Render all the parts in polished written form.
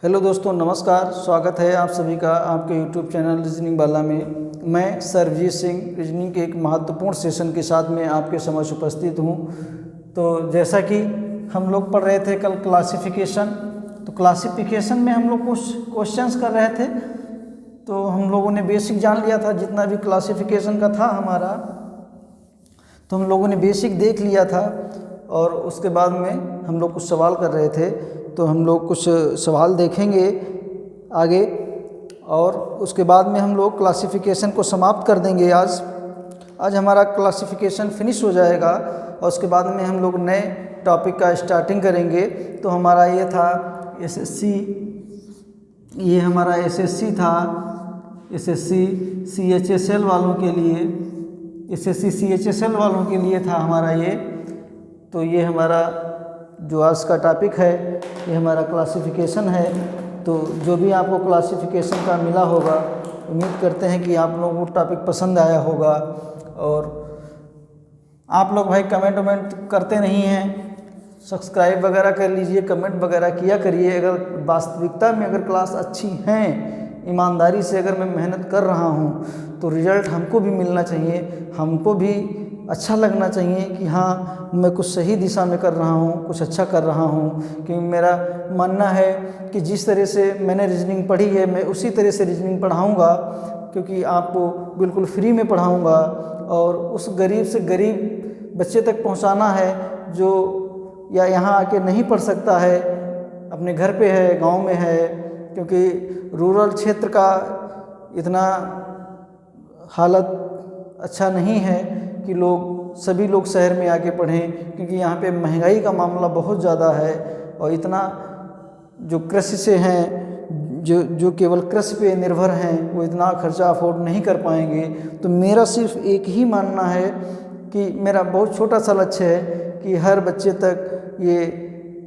Hello दोस्तों, नमस्कार। स्वागत है आप सभी का आपके यूट्यूब चैनल रीजनिंग वाला में। मैं सरबजीत सिंह रीजनिंग के एक महत्वपूर्ण सेशन के साथ में आपके समक्ष उपस्थित हूँ। तो जैसा कि हम लोग पढ़ रहे थे कल क्लासिफिकेशन, तो क्लासिफिकेशन में हम लोग कुछ क्वेश्चंस कर रहे थे। तो हम लोगों ने बेसिक जान लिया था, जितना भी क्लासिफिकेशन का था हमारा, तो हम लोगों ने बेसिक देख लिया था। और उसके बाद में हम लोग कुछ सवाल कर रहे थे, तो हम लोग कुछ सवाल देखेंगे आगे, और उसके बाद में हम लोग क्लासिफिकेशन को समाप्त कर देंगे। आज हमारा क्लासिफिकेशन फिनिश हो जाएगा और उसके बाद में हम लोग नए टॉपिक का स्टार्टिंग करेंगे। तो हमारा ये था एसएससी, ये हमारा एसएससी था, एसएससी सीएचएसएल वालों के लिए, एसएससी सीएचएसएल वालों के लिए था हमारा ये। तो ये हमारा जो आज का टॉपिक है, ये हमारा क्लासिफिकेशन है। तो जो भी आपको क्लासिफिकेशन का मिला होगा, उम्मीद करते हैं कि आप लोगों को टॉपिक पसंद आया होगा। और आप लोग भाई कमेंट करते नहीं हैं, सब्सक्राइब वगैरह कर लीजिए, कमेंट वगैरह किया करिए। अगर वास्तविकता में अगर क्लास अच्छी हैं, ईमानदारी से अगर मैं मेहनत कर रहा हूँ, तो रिज़ल्ट हमको भी मिलना चाहिए, हमको भी अच्छा लगना चाहिए कि हाँ मैं कुछ सही दिशा में कर रहा हूँ, कुछ अच्छा कर रहा हूँ। क्योंकि मेरा मानना है कि जिस तरह से मैंने रीजनिंग पढ़ी है, मैं उसी तरह से रीजनिंग पढ़ाऊँगा, क्योंकि आपको बिल्कुल फ्री में पढ़ाऊँगा। और उस गरीब से गरीब बच्चे तक पहुँचाना है जो या यहाँ आके नहीं पढ़ सकता है, अपने घर पे है, गांव में है। क्योंकि रूरल क्षेत्र का इतना हालत अच्छा नहीं है कि सभी लोग शहर में आके पढ़ें, क्योंकि यहाँ पे महंगाई का मामला बहुत ज़्यादा है। और इतना जो कृषि से हैं, जो केवल कृषि पे निर्भर हैं, वो इतना खर्चा अफोर्ड नहीं कर पाएंगे। तो मेरा सिर्फ एक ही मानना है कि मेरा बहुत छोटा सा लक्ष्य है कि हर बच्चे तक ये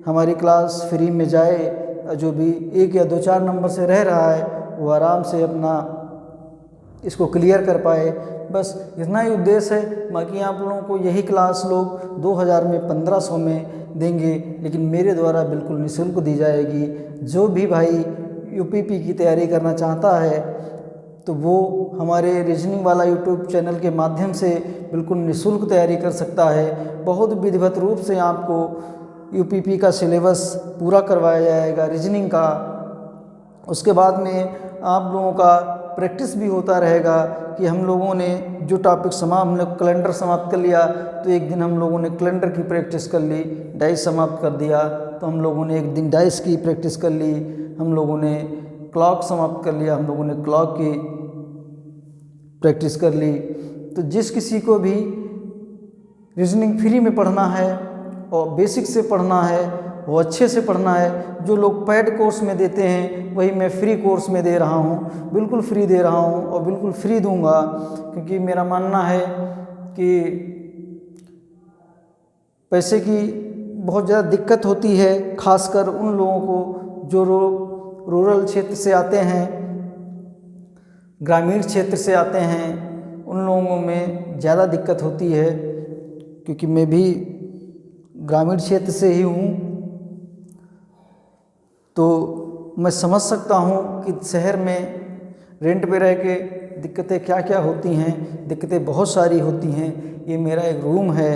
हमारी क्लास फ्री में जाए। जो भी 1 या 2-4 नंबर से रह रहा है, वो आराम से अपना इसको क्लियर कर पाए। बस इतना ही उद्देश्य है। बाकी आप लोगों को यही क्लास लोग 2000 में, 1500 में देंगे, लेकिन मेरे द्वारा बिल्कुल निःशुल्क दी जाएगी। जो भी भाई यूपीपी की तैयारी करना चाहता है, तो वो हमारे रीजनिंग वाला यूट्यूब चैनल के माध्यम से बिल्कुल निःशुल्क तैयारी कर सकता है। बहुत विधिवत रूप से आपको यूपीपी का सिलेबस पूरा करवाया जाएगा रीजनिंग का। उसके बाद में आप लोगों का प्रैक्टिस भी होता रहेगा कि हम लोगों ने जो टॉपिक हमने कैलेंडर समाप्त कर लिया, तो एक दिन हम लोगों ने कैलेंडर की प्रैक्टिस कर ली, डाइस समाप्त कर दिया तो हम लोगों ने एक दिन डाइस की प्रैक्टिस कर ली, हम लोगों ने क्लॉक समाप्त कर लिया, हम लोगों ने क्लॉक की प्रैक्टिस कर ली। तो जिस किसी को भी रीजनिंग फ्री में पढ़ना है और बेसिक से पढ़ना है, वो अच्छे से पढ़ना है। जो लोग पेड कोर्स में देते हैं, वही मैं फ्री कोर्स में दे रहा हूँ, बिल्कुल फ्री दे रहा हूँ और बिल्कुल फ्री दूंगा। क्योंकि मेरा मानना है कि पैसे की बहुत ज़्यादा दिक्कत होती है, खासकर उन लोगों को जो रूरल क्षेत्र से आते हैं, ग्रामीण क्षेत्र से आते हैं, उन लोगों में ज़्यादा दिक्कत होती है। क्योंकि मैं भी ग्रामीण क्षेत्र से ही हूँ, तो मैं समझ सकता हूँ कि शहर में रेंट पे रह के दिक्कतें क्या क्या होती हैं। दिक्कतें बहुत सारी होती हैं। ये मेरा एक रूम है,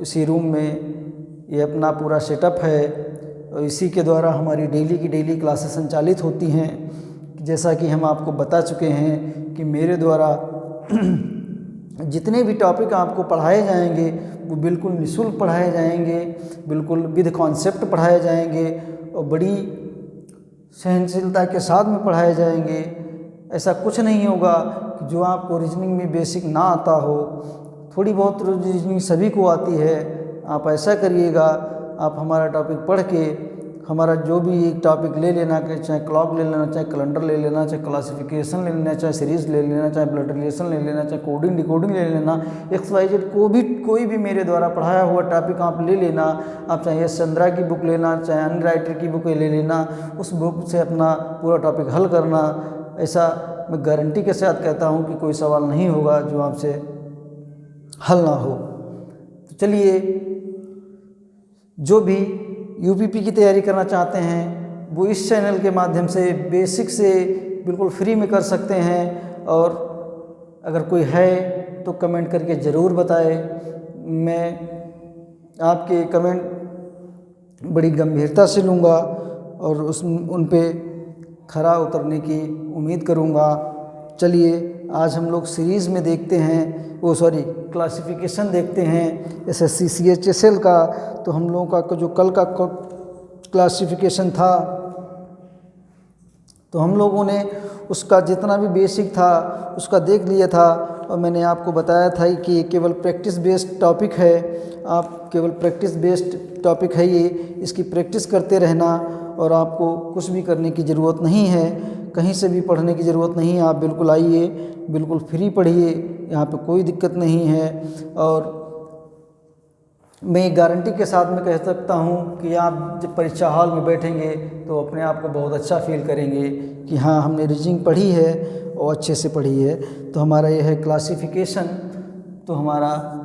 इसी रूम में ये अपना पूरा सेटअप है और इसी के द्वारा हमारी डेली की डेली क्लासेस संचालित होती हैं। जैसा कि हम आपको बता चुके हैं कि मेरे द्वारा जितने भी टॉपिक आपको पढ़ाए जाएंगे, वो बिल्कुल निःशुल्क पढ़ाए जाएंगे, बिल्कुल विद कॉन्सेप्ट पढ़ाए जाएंगे और बड़ी सहनशीलता के साथ में पढ़ाए जाएंगे। ऐसा कुछ नहीं होगा कि जो आपको रीजनिंग में बेसिक ना आता हो। थोड़ी बहुत रीजनिंग सभी को आती है। आप ऐसा करिएगा, आप हमारा टॉपिक पढ़ के हमारा जो भी एक टॉपिक ले लेना, चाहे क्लॉक ले लेना, चाहे कैलेंडर ले लेना, चाहे क्लासिफिकेशन ले लेना, चाहे सीरीज ले लेना, चाहे ब्लड रिलेशन ले लेना, चाहे कोडिंग डिकोडिंग ले लेना, XYZ कोई भी मेरे द्वारा पढ़ाया हुआ टॉपिक आप ले लेना। आप चाहे एस चंद्रा की बुक लेना, चाहे अन्य राइटर की बुक ले लेना, उस बुक से अपना पूरा टॉपिक हल करना। ऐसा मैं गारंटी के साथ कहता हूँ कि कोई सवाल नहीं होगा जो आपसे हल ना हो। तो चलिए, जो भी यूपीपी की तैयारी करना चाहते हैं, वो इस चैनल के माध्यम से बेसिक से बिल्कुल फ्री में कर सकते हैं। और अगर कोई है तो कमेंट करके ज़रूर बताए। मैं आपके कमेंट बड़ी गंभीरता से लूँगा और उन पे खरा उतरने की उम्मीद करूँगा। चलिए आज हम लोग सीरीज़ में देखते हैं, क्लासिफिकेशन देखते हैं SSC CHSL का। तो हम लोगों का जो कल का क्लासिफिकेशन था, तो हम लोगों ने उसका जितना भी बेसिक था उसका देख लिया था। और मैंने आपको बताया था कि ये केवल प्रैक्टिस बेस्ड टॉपिक है। आप केवल प्रैक्टिस बेस्ड टॉपिक है ये, इसकी प्रैक्टिस करते रहना और आपको कुछ भी करने की ज़रूरत नहीं है, कहीं से भी पढ़ने की ज़रूरत नहीं है। आप बिल्कुल आइए, बिल्कुल फ्री पढ़िए, यहाँ पे कोई दिक्कत नहीं है। और मैं गारंटी के साथ में कह सकता हूँ कि आप जब परीक्षा हॉल में बैठेंगे तो अपने आप को बहुत अच्छा फील करेंगे कि हाँ हमने रीजनिंग पढ़ी है और अच्छे से पढ़ी है। तो हमारा यह है क्लासिफिकेशन। तो हमारा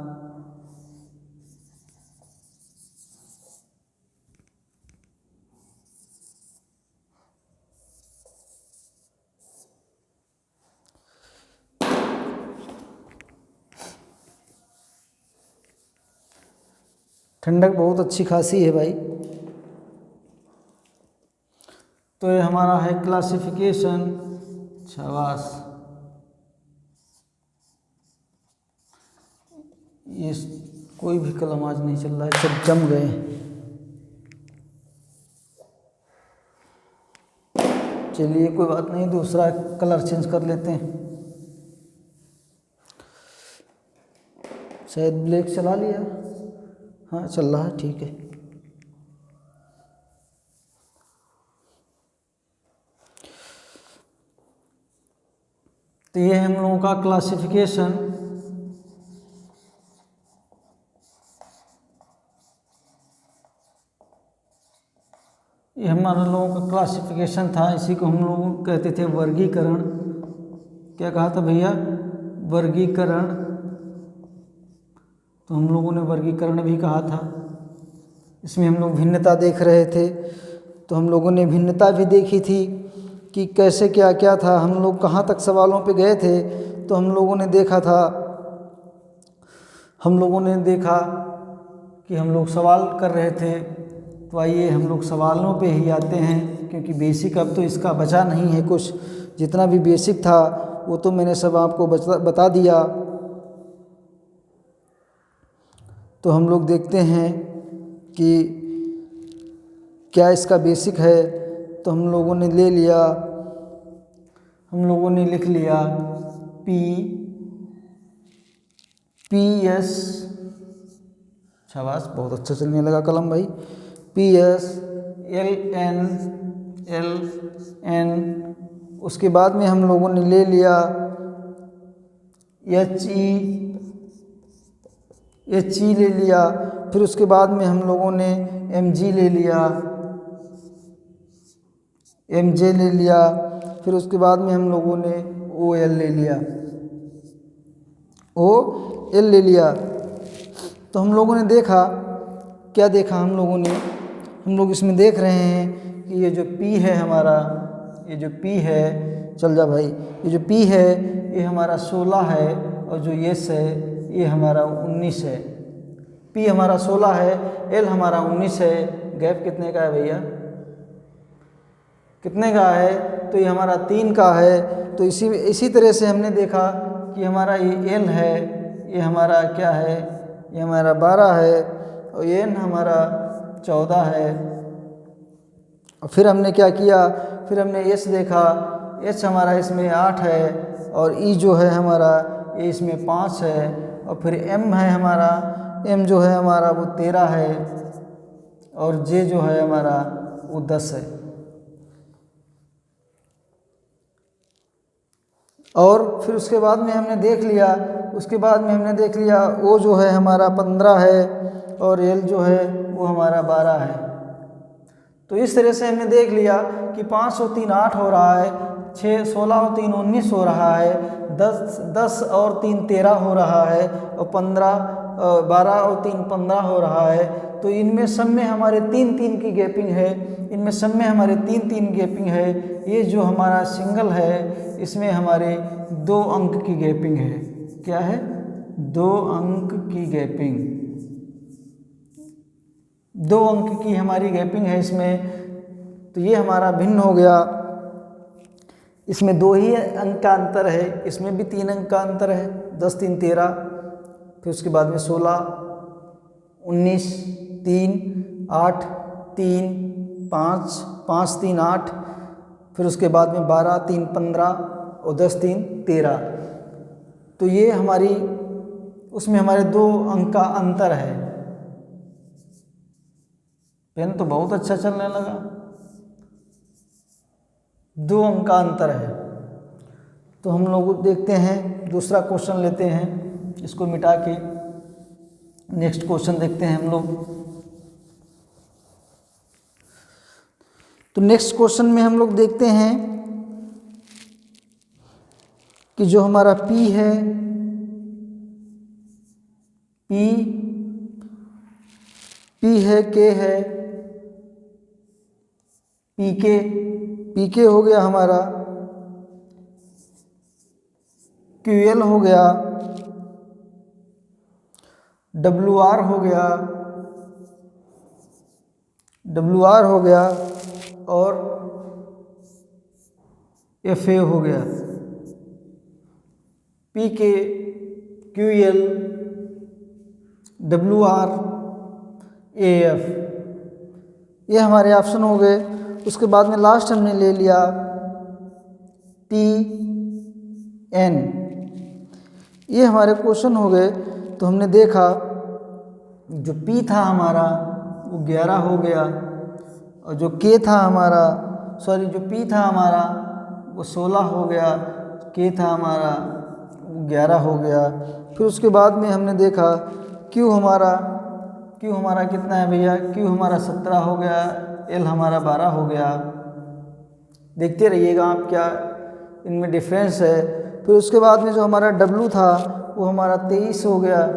ठंडक बहुत अच्छी खासी है भाई। तो ये हमारा है क्लासिफिकेशन। शाबाश, ये कोई भी कलम आज नहीं चल रहा है, सब जम गए। चलिए कोई बात नहीं, दूसरा कलर चेंज कर लेते हैं। शायद ब्लैक चला लिया, हाँ चल रहा है, ठीक है। तो ये हम लोगों का क्लासिफिकेशन। ये हमारे लोगों का क्लासिफिकेशन था, इसी को हम लोग कहते थे वर्गीकरण। क्या कहा था भैया? वर्गीकरण। तो हम लोगों ने वर्गीकरण भी कहा था। इसमें हम लोग भिन्नता देख रहे थे, तो हम लोगों ने भिन्नता भी देखी थी कि कैसे क्या क्या था, हम लोग कहाँ तक सवालों पे गए थे। तो हम लोगों ने देखा कि हम लोग सवाल कर रहे थे। तो आइए हम लोग सवालों पे ही आते हैं, क्योंकि बेसिक अब तो इसका बचा नहीं है कुछ। जितना भी बेसिक था वो तो मैंने सब आपको बता दिया। तो हम लोग देखते हैं कि क्या इसका बेसिक है। तो हम लोगों ने ले लिया, हम लोगों ने लिख लिया PS। शाबाश, बहुत अच्छा चलने लगा कलम भाई। PS LN। उसके बाद में हम लोगों ने ले लिया HE ले लिया। फिर उसके बाद में हम लोगों ने MG ले लिया, MJ ले लिया। फिर उसके बाद में हम लोगों ने OL ले लिया, OL ले लिया। तो हम लोगों ने देखा, क्या देखा हम लोगों ने? हम लोग इसमें देख रहे हैं कि ये जो P है हमारा, ये जो P है, चल जा भाई, ये जो P है ये हमारा 16 है, और जो S है ये हमारा 19 है। P हमारा 16 है, L हमारा 19 है। गैप कितने का है भैया? कितने का है? तो ये हमारा 3 का है। तो इसी तरह से हमने देखा कि हमारा ये L है, ये हमारा क्या है, ये हमारा 12 है, और ये N हमारा 14 है। और फिर हमने क्या किया? फिर हमने S देखा, H हमारा इसमें 8 है, और E जो है हमारा ये इसमें 5 है। और फिर M है हमारा, M जो है हमारा वो 13 है, और J जो है हमारा वो 10 है। और फिर उसके बाद में हमने देख लिया, O जो है हमारा 15 है, और L जो है वो हमारा 12 है। तो इस तरह से हमने देख लिया कि 5 और 3 8 हो रहा है, 16 और 3 19 हो रहा है, 10 और 3 13 हो रहा है, और 12 और 3 15 हो रहा है। तो इनमें सब में हमारे 3-3 की गैपिंग है, इनमें सब में हमारे 3-3 गैपिंग है। ये जो हमारा सिंगल है इसमें हमारे 2 अंक की गैपिंग है। क्या है? 2 अंक की गैपिंग, 2 अंक की हमारी गैपिंग है इसमें। तो ये हमारा भिन्न हो गया। इसमें 2 ही अंक का अंतर है, इसमें भी 3 अंक का अंतर है। 10 3 13, फिर उसके बाद में 16 19 3 8 3 5 5 3 8, फिर उसके बाद में 12 3 15 और 10 3 13। तो ये हमारी उसमें हमारे 2 अंक का अंतर है। पेन तो बहुत अच्छा चलने लगा। 2 अंक का अंतर है। तो हम लोग देखते हैं, दूसरा क्वेश्चन लेते हैं, इसको मिटा के नेक्स्ट क्वेश्चन देखते हैं हम लोग। तो नेक्स्ट क्वेश्चन में हम लोग देखते हैं कि जो हमारा P है, P है, K है, PK हो गया हमारा, QL हो गया, WR हो गया, और FA हो गया। PK, QL, WR, AF, ये हमारे ऑप्शन हो गए। उसके बाद में लास्ट हमने ले लिया TN, ये हमारे क्वेश्चन हो गए। तो हमने देखा जो P था हमारा वो 11 हो गया, और जो K था हमारा, सॉरी जो P था हमारा वो 16 हो गया, K था हमारा वो 11 हो गया। फिर उसके बाद में हमने देखा Q हमारा कितना है भैया? Q हमारा 17 हो गया, L हमारा 12 हो गया। देखते रहिएगा आप क्या इनमें डिफरेंस है। फिर उसके बाद में जो हमारा W था वो हमारा 23 हो गया,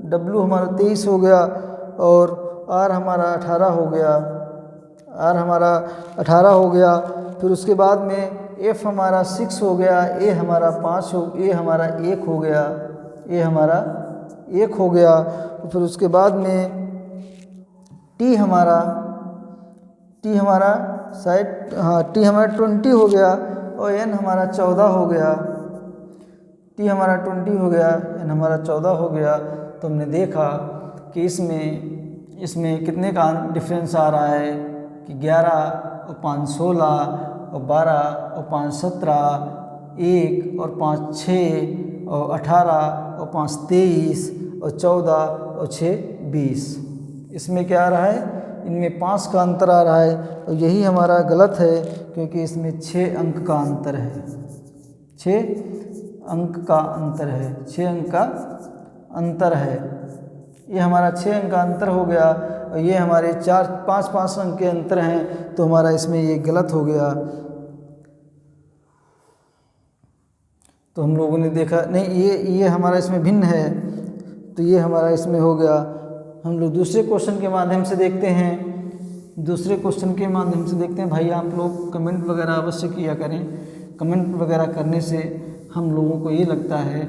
W हमारा 23 हो गया, और R हमारा 18 हो गया, फिर उसके बाद में F हमारा 6 हो गया, A हमारा 1 हो गया, फिर उसके बाद में T हमारा शायद, हाँ, T हमारा 20 हो गया, और N हमारा 14 हो गया। T हमारा 20 हो गया, N हमारा 14 हो गया। तो हमने देखा कि इसमें कितने का डिफरेंस आ रहा है कि 11 और 5 16 और 12 और 5 17, 1 और 5 6 और 18 और 5 23 और 14 और 6 20। इसमें क्या आ रहा है? इनमें 5 का अंतर आ रहा है, और यही हमारा गलत है क्योंकि इसमें 6 अंक का अंतर है। 6 अंक का अंतर है, 6 अंक का अंतर है। ये हमारा 6 अंक का अंतर हो गया, और ये हमारे 4-5 अंक के अंतर हैं, तो हमारा इसमें ये गलत हो गया। तो हम लोगों ने देखा नहीं, ये हमारा इसमें भिन्न है, तो ये हमारा इसमें हो गया। हम लोग दूसरे क्वेश्चन के माध्यम से देखते हैं। भाई आप लोग कमेंट वगैरह अवश्य किया करें। कमेंट वगैरह करने से हम लोगों को ये लगता है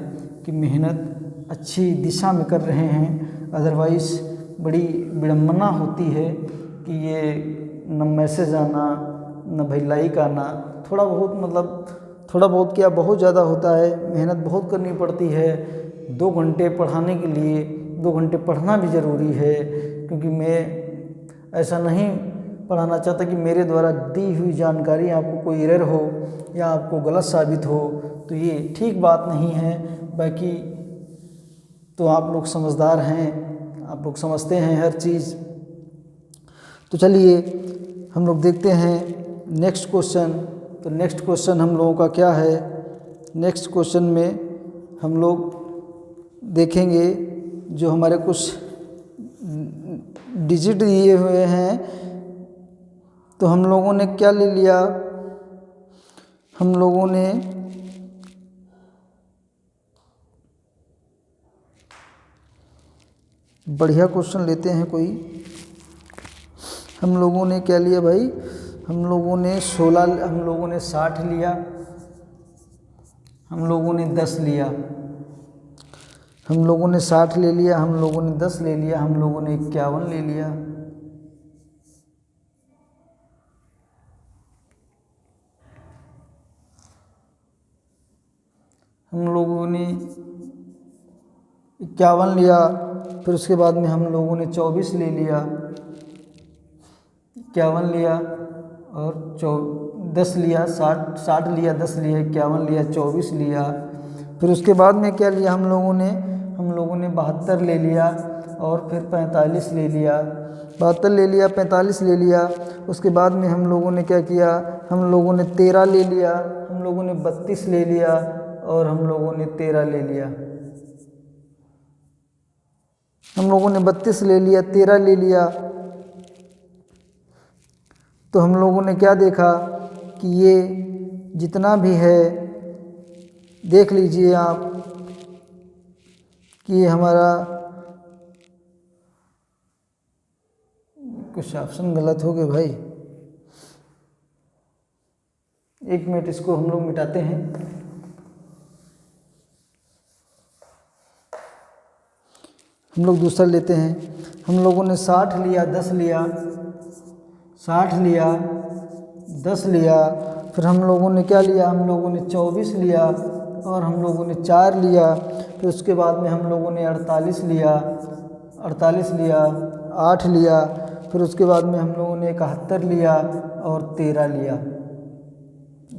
कि मेहनत अच्छी दिशा में कर रहे हैं। अदरवाइज़ बड़ी विडम्बना होती है कि ये न मैसेज आना, न भाई लाइक आना, थोड़ा बहुत क्या बहुत ज़्यादा होता है। मेहनत बहुत करनी पड़ती है। 2 घंटे पढ़ाने के लिए 2 घंटे पढ़ना भी ज़रूरी है, क्योंकि मैं ऐसा नहीं पढ़ाना चाहता कि मेरे द्वारा दी हुई जानकारी आपको कोई एरर हो या आपको गलत साबित हो, तो ये ठीक बात नहीं है। बाकी तो आप लोग समझदार हैं, आप लोग समझते हैं हर चीज़। तो चलिए हम लोग देखते हैं नेक्स्ट क्वेश्चन। तो नेक्स्ट क्वेश्चन हम लोगों का क्या है? नेक्स्ट क्वेश्चन में हम लोग देखेंगे जो हमारे कुछ डिजिट दिए हुए हैं, तो हम लोगों ने क्या ले लिया? हम लोगों ने बढ़िया क्वेश्चन लेते हैं कोई। हम लोगों ने क्या लिया भाई, हम लोगों ने 16, हम लोगों ने 60 लिया, हम लोगों ने 10 लिया, हम लोगों ने 60 ले लिया, हम लोगों ने 10 ले लिया, हम लोगों ने 51 ले लिया। हम लोगों ने 51 लिया, फिर उसके बाद में हम लोगों ने 24 ले लिया, 51 लिया और 10 लिया, 60 लिया, 10 लिया, 51 लिया, 24 लिया। फिर उसके बाद में क्या लिया हम लोगों ने 72 ले लिया और फिर 45 ले लिया, 72 ले लिया, 45 ले लिया। उसके बाद में हम लोगों ने क्या किया, हम लोगों ने 13 ले लिया, हम लोगों ने 32 ले लिया और हम लोगों ने 13 ले लिया। हम लोगों ने 32 ले लिया, 13 ले लिया। तो हम लोगों ने क्या देखा कि ये जितना भी है, देख लीजिए आप कि ये हमारा कुछ ऑप्शन गलत हो गए भाई। 1 मिनट, इसको हम लोग मिटाते हैं। हम लोग दूसरा लेते हैं। हम लोगों ने 60 लिया, 10 लिया, 60 लिया, 10 लिया, फिर हम लोगों ने क्या लिया, हम लोगों ने 24 लिया और हम लोगों ने 4 लिया। फिर उसके बाद में हम लोगों ने 48 लिया, 48 लिया, 8 लिया। फिर उसके बाद में हम लोगों ने 71 लिया और 13 लिया,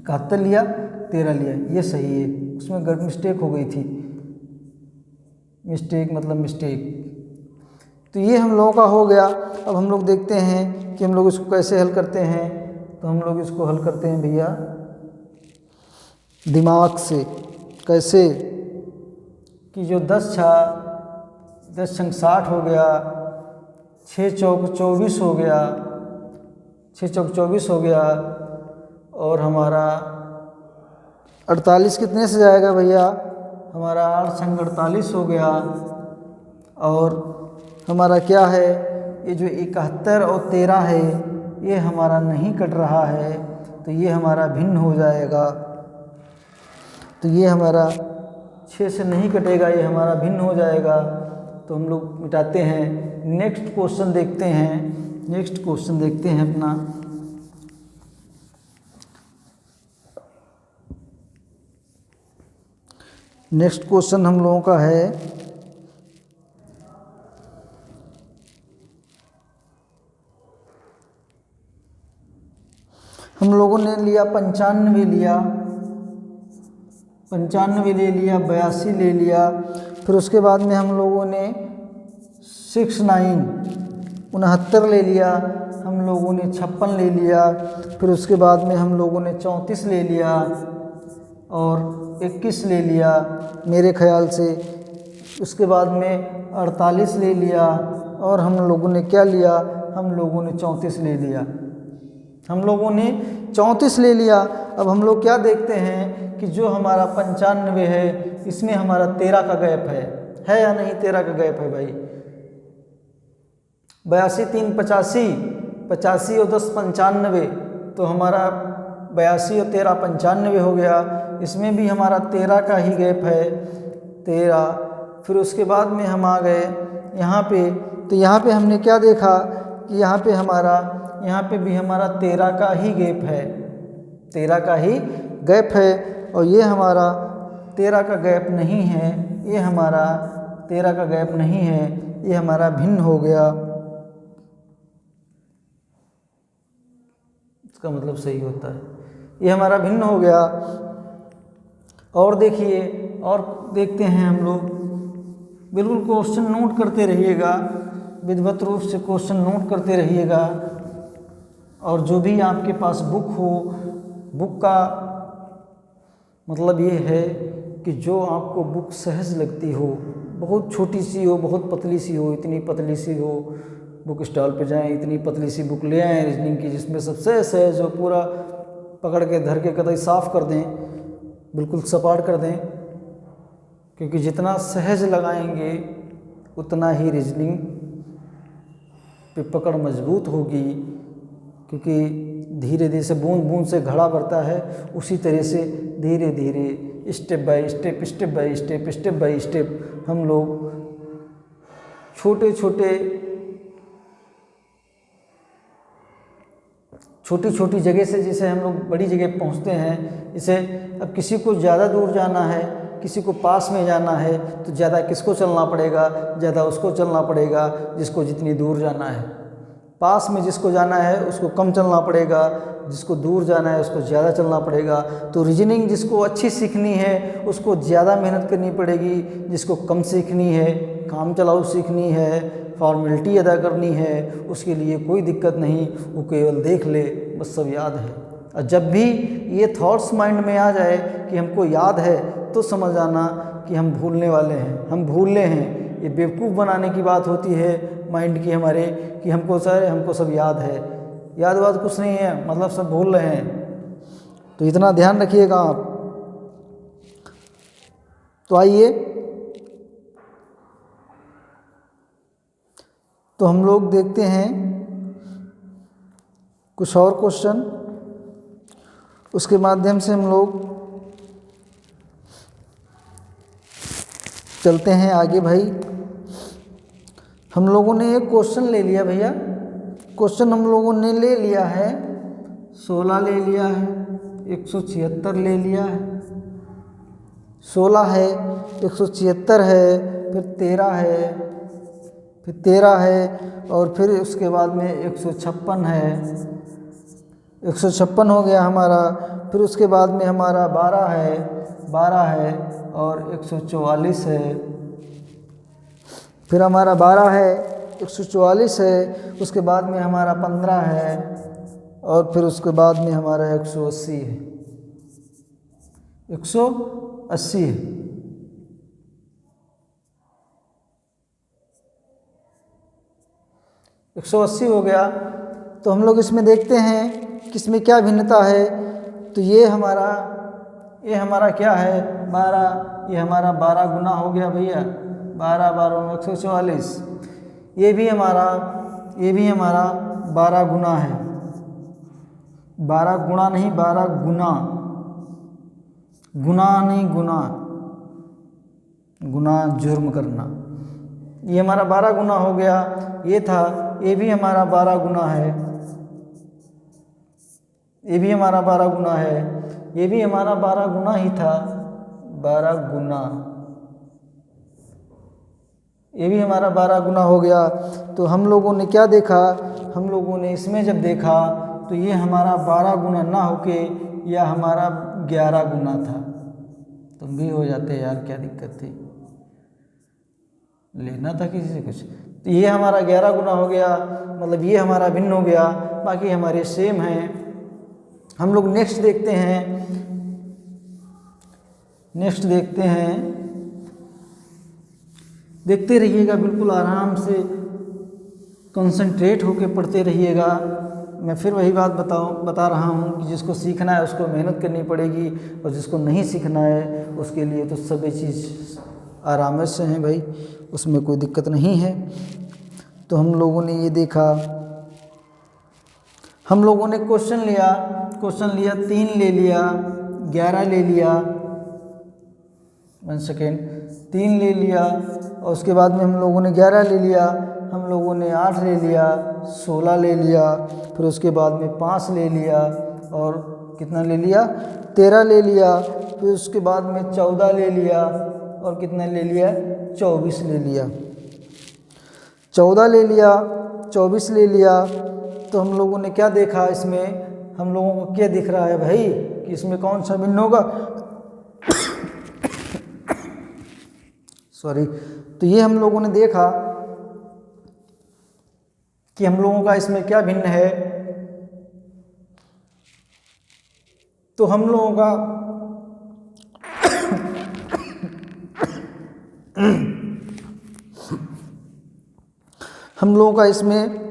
71 लिया, 13 लिया। ये सही है, उसमें मिस्टेक हो गई थी, मिस्टेक मतलब मिस्टेक। तो ये हम लोगों का हो गया। अब हम लोग देखते हैं कि हम लोग इसको कैसे हल करते हैं। तो हम लोग इसको हल करते हैं भैया दिमाग से। कैसे कि जो 10 छंग 60 हो गया, 6 चौक 24 हो गया, 6 चौक 24 हो गया और हमारा 48 कितने से जाएगा भैया, हमारा 8 छंग 48 हो गया। और हमारा क्या है, ये जो 71 और 13 है ये हमारा नहीं कट रहा है, तो ये हमारा भिन्न हो जाएगा। तो ये हमारा 6 से नहीं कटेगा, ये हमारा भिन्न हो जाएगा। तो हम लोग मिटाते हैं। नेक्स्ट क्वेश्चन देखते हैं, नेक्स्ट क्वेश्चन देखते हैं अपना। नेक्स्ट क्वेश्चन हम लोगों का है, हम लोगों ने लिया 95 लिया, 95 ले लिया, 82 ले लिया। फिर उसके बाद में हम लोगों ने 69 ले लिया, हम लोगों ने 56 ले लिया। फिर उसके बाद में हम लोगों ने 34 ले लिया और 21 ले लिया मेरे ख्याल से। उसके बाद में 48 ले लिया और हम लोगों ने क्या लिया, हम लोगों ने 34 ले लिया, हम लोगों ने 34 ले लिया। अब हम लोग क्या देखते हैं कि जो हमारा 95 है इसमें हमारा 13 का गैप है या नहीं, 13 का गैप है भाई। 82 3 85, 85 और 10 95, तो हमारा 82 और 13 95 हो गया। इसमें भी हमारा 13 का ही गैप है, 13। फिर उसके बाद में हम आ गए यहाँ पे, तो यहाँ पे हमने क्या देखा कि यहाँ पे भी हमारा 13 का ही गैप है, 13 का ही गैप है। और ये हमारा 13 का गैप नहीं है, ये हमारा 13 का गैप नहीं है, ये हमारा भिन्न हो गया। इसका मतलब सही होता है, ये हमारा भिन्न हो गया। और देखिए, और देखते हैं हम लोग, बिल्कुल क्वेश्चन नोट करते रहिएगा, विधिवत रूप से क्वेश्चन नोट करते रहिएगा। और जो भी आपके पास बुक हो, बुक का मतलब ये है कि जो आपको बुक सहज लगती हो, बहुत छोटी सी हो, बहुत पतली सी हो, इतनी पतली सी हो, बुक स्टॉल पे जाएं, इतनी पतली सी बुक ले आएँ रीजनिंग की, जिसमें सबसे सहज हो, पूरा पकड़ के धर के कतई साफ़ कर दें, बिल्कुल सपाट कर दें। क्योंकि जितना सहज लगाएंगे उतना ही रीजनिंग पे पकड़ मजबूत होगी, क्योंकि धीरे धीरे से बूंद बूंद से घड़ा भरता है, उसी तरह से धीरे धीरे step by step, step by step, step by step हम लोग छोटे छोटी जगह से जैसे हम लोग बड़ी जगह पहुंचते हैं। जैसे अब किसी को ज़्यादा दूर जाना है, किसी को पास में जाना है, तो ज़्यादा किसको चलना पड़ेगा? ज़्यादा उसको चलना पड़ेगा जिसको जितनी दूर जाना है। पास में जिसको जाना है उसको कम चलना पड़ेगा, जिसको दूर जाना है उसको ज़्यादा चलना पड़ेगा। तो रीजनिंग जिसको अच्छी सीखनी है उसको ज़्यादा मेहनत करनी पड़ेगी, जिसको कम सीखनी है, काम चलाऊ सीखनी है, फॉर्मेलिटी अदा करनी है, उसके लिए कोई दिक्कत नहीं, वो केवल देख ले, बस सब याद है। और जब भी ये थॉट्स माइंड में आ जाए कि हमको याद है, तो समझ जाना कि हम भूलने वाले हैं, हम भूल रहे हैं। ये बेवकूफ़ बनाने की बात होती है माइंड की हमारे, कि हमको सब याद है। याद वाद कुछ नहीं है, मतलब सब भूल रहे हैं। तो इतना ध्यान रखिएगा आप। तो आइए, तो हम लोग देखते हैं कुछ और क्वेश्चन, उसके माध्यम से हम लोग चलते हैं आगे। भाई हम लोगों ने एक क्वेश्चन ले लिया भैया, क्वेश्चन हम लोगों ने ले लिया है 16 ले लिया है, 176 ले लिया है, 16 है, 176 है, फिर 13 है, फिर 13 है, और फिर उसके बाद में 156 है, 156 हो गया हमारा। फिर उसके बाद में हमारा 12 है और 144 है। फिर हमारा 12 है, 144 है, उसके बाद में हमारा 15 है, और फिर उसके बाद में हमारा 180 है, 180 है। एक 180 हो गया। तो हम लोग इसमें देखते हैं कि इसमें क्या भिन्नता है। तो ये हमारा क्या है 12, ये हमारा 12 गुना हो गया भैया, 12 12 144। ये भी हमारा 12 गुना है, 12 गुणा नहीं, 12 गुना, गुना नहीं गुना, गुना जुर्म करना। ये हमारा 12 गुना हो गया। ये था, ये भी हमारा 12 गुना है, ये भी हमारा 12 गुना है, ये भी हमारा 12 गुना ही था, 12 गुना, ये भी हमारा 12 गुना हो गया। तो हम लोगों ने क्या देखा, हम लोगों ने इसमें जब देखा तो ये हमारा 12 गुना ना होके या हमारा 11 गुना था। तुम भी हो जाते यार, क्या दिक्कत थी, लेना था किसी से कुछ। तो ये हमारा 11 गुना हो गया, मतलब ये हमारा भिन्न हो गया, बाकी हमारे सेम हैं। हम लोग नेक्स्ट देखते हैं, देखते रहिएगा, बिल्कुल आराम से कंसंट्रेट होकर पढ़ते रहिएगा। मैं फिर वही बात बता रहा हूँ कि जिसको सीखना है उसको मेहनत करनी पड़ेगी, और जिसको नहीं सीखना है उसके लिए तो सभी चीज़ आराम से हैं भाई, उसमें कोई दिक्कत नहीं है। तो हम लोगों ने ये देखा, हम लोगों ने क्वेश्चन लिया 3 ले लिया, 11 ले लिया, 1 सेकेंड, 3 ले लिया, और उसके बाद में हम लोगों ने 11 ले लिया, हम लोगों ने 8 ले लिया, 16 ले लिया, फिर उसके बाद में 5 ले लिया, और कितना ले लिया 13 ले लिया, फिर उसके बाद में 14 ले लिया, और कितना ले लिया 24 ले लिया, 14 ले लिया, 24 ले लिया। तो हम लोगों ने क्या देखा, इसमें हम लोगों को क्या दिख रहा है भाई कि इसमें कौन सा भिन्न होगा सॉरी। तो ये हम लोगों ने देखा कि हम लोगों का इसमें क्या भिन्न है। तो हम लोगों का इसमें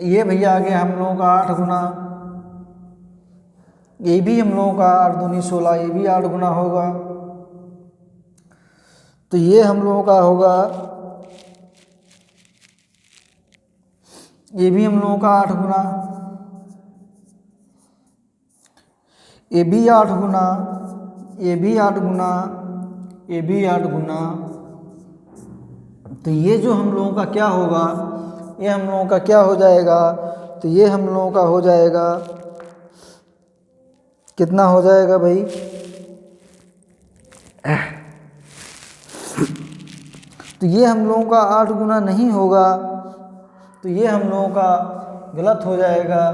ये भैया आ गया हम लोगों का 8 गुना, ये भी हम लोगों का 8 दूनी 16, ये भी 8 गुना होगा। तो ये हम लोगों का होगा ये भी हम लोगों का 8 गुना, ये भी 8 गुना, ये भी 8 गुना, ये भी 8 गुना। तो ये जो हम लोगों का क्या होगा, ये हम लोगों का क्या हो जाएगा, तो ये हम लोगों का हो जाएगा, कितना हो जाएगा भाई, तो ये हम लोगों का 8 गुना नहीं होगा, तो ये हम लोगों का गलत हो जाएगा।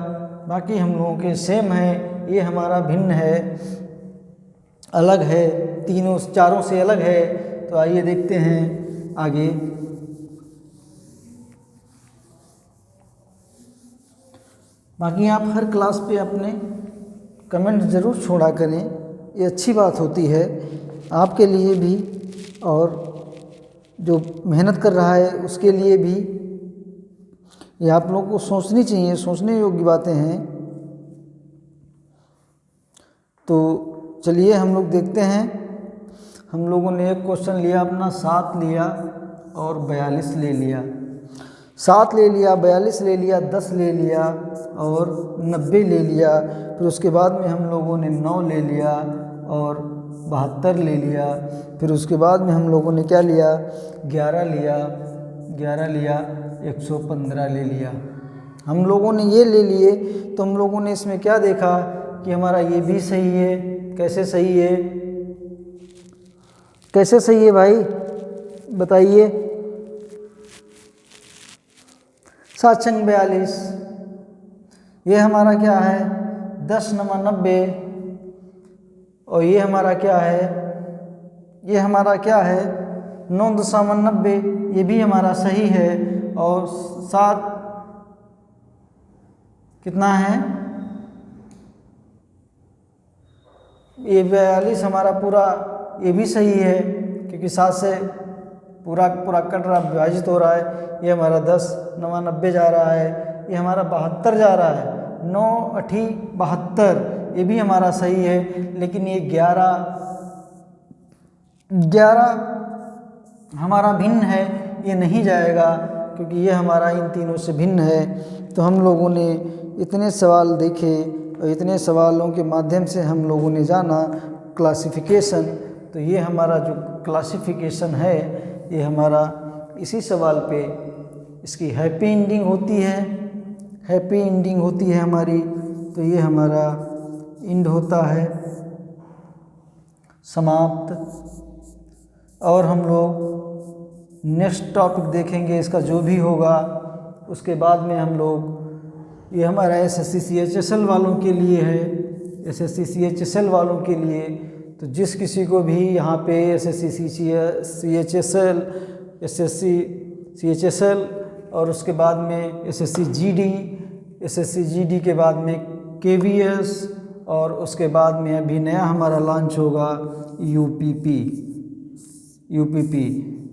बाकी हम लोगों के सेम है, ये हमारा भिन्न है, अलग है, तीनों चारों से अलग है। तो आइए देखते हैं आगे। बाकी आप हर क्लास पे अपने कमेंट ज़रूर छोड़ा करें, ये अच्छी बात होती है आपके लिए भी और जो मेहनत कर रहा है उसके लिए भी। ये आप लोगों को सोचनी चाहिए, सोचने योग्य बातें हैं। तो चलिए हम लोग देखते हैं। हम लोगों ने एक क्वेश्चन लिया अपना 7 लिया और 42 ले लिया, 7 ले लिया, 42 ले लिया, 10 ले लिया और 90 ले लिया। फिर उसके बाद में हम लोगों ने 9 ले लिया और 72 ले लिया। फिर उसके बाद में हम लोगों ने क्या लिया, 11 लिया, 11 लिया, 115 ले लिया। हम लोगों ने ये ले लिए। तो हम लोगों ने इसमें क्या देखा कि हमारा ये भी सही है। कैसे सही है, कैसे सही है भाई बताइए। 7 छंग 42, ये हमारा क्या है 10 नमा 90। और ये हमारा क्या है, ये हमारा क्या है 9 दशमलव 90, ये भी हमारा सही है। और 7 कितना है, ये 42 हमारा पूरा, ये भी सही है क्योंकि 7 से पूरा पूरा कट रहा, विभाजित हो रहा है। ये हमारा 10 नमा 90 जा रहा है, ये हमारा 72 जा रहा है, 9 8 72, ये भी हमारा सही है। लेकिन ये 11 हमारा भिन्न है, ये नहीं जाएगा क्योंकि ये हमारा इन तीनों से भिन्न है। तो हम लोगों ने इतने सवाल देखे और इतने सवालों के माध्यम से हम लोगों ने जाना क्लासिफिकेशन। तो ये हमारा जो क्लासिफिकेशन है, ये हमारा इसी सवाल पे इसकी हैप्पी एंडिंग होती है, हैप्पी एंडिंग होती है हमारी। तो ये हमारा एंड होता है, समाप्त। और हम लोग नेक्स्ट टॉपिक देखेंगे इसका जो भी होगा। उसके बाद में हम लोग, ये हमारा SSC CHSL वालों के लिए है, SSC CHSL वालों के लिए। तो जिस किसी को भी यहाँ पे SSC CHSL, SSC CHSL और उसके बाद में SSC GD, SSC GD के बाद में KVS और उसके बाद में अभी नया हमारा लॉन्च होगा UPP।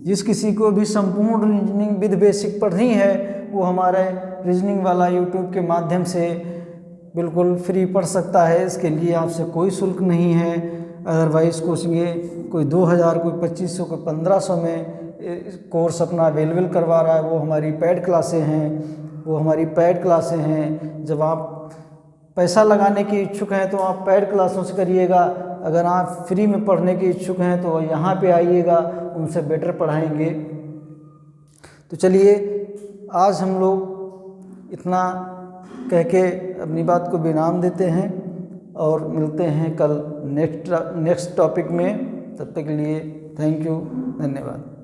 जिस किसी को भी संपूर्ण रीजनिंग विद बेसिक पढ़नी है वो हमारे रीजनिंग वाला यूट्यूब के माध्यम से बिल्कुल फ्री पढ़ सकता है। इसके लिए आपसे कोई शुल्क नहीं है। अदरवाइज़ कोचिंगें कोई 2000, कोई 2500, कोई 1500 में कोर्स अपना अवेलेबल करवा रहा है। वो हमारी पेड क्लासें हैं, वो हमारी पेड क्लासें हैं। जब आप पैसा लगाने की इच्छुक हैं तो आप पेड क्लासों से करिएगा। अगर आप फ्री में पढ़ने की इच्छुक हैं तो यहाँ पे आइएगा, उनसे बेटर पढ़ाएंगे। तो चलिए आज हम लोग इतना कह के अपनी बात को विराम देते हैं और मिलते हैं कल नेक्स्ट टॉपिक में। तब तक के लिए थैंक यू, धन्यवाद।